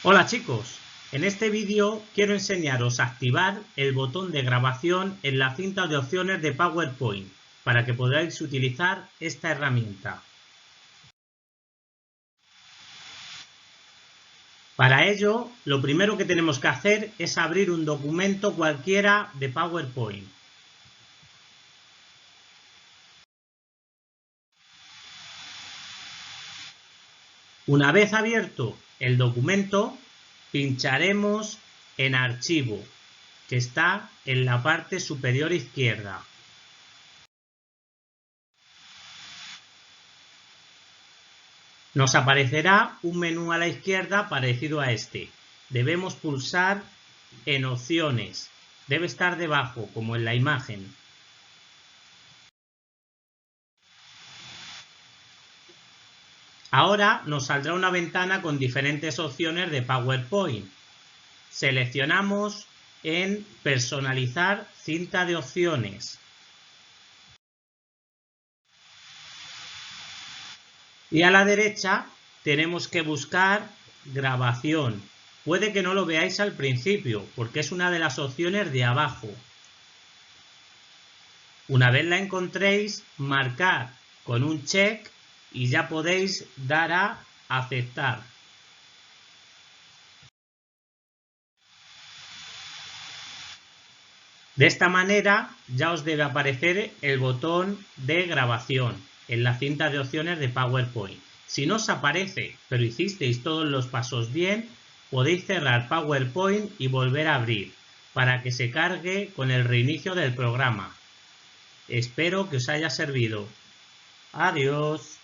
Hola chicos, en este vídeo quiero enseñaros a activar el botón de grabación en la cinta de opciones de PowerPoint para que podáis utilizar esta herramienta. Para ello, lo primero que tenemos que hacer es abrir un documento cualquiera de PowerPoint. Una vez abierto el documento, pincharemos en Archivo, que está en la parte superior izquierda. Nos aparecerá un menú a la izquierda parecido a este. Debemos pulsar en Opciones. Debe estar debajo, como en la imagen. Ahora nos saldrá una ventana con diferentes opciones de PowerPoint. Seleccionamos en Personalizar cinta de opciones. Y a la derecha tenemos que buscar Grabación. Puede que no lo veáis al principio, porque es una de las opciones de abajo. Una vez la encontréis, marcar con un check y ya podéis dar a aceptar. De esta manera ya os debe aparecer el botón de grabación en la cinta de opciones de PowerPoint. Si no os aparece, pero hicisteis todos los pasos bien, podéis cerrar PowerPoint y volver a abrir para que se cargue con el reinicio del programa. Espero que os haya servido. Adiós.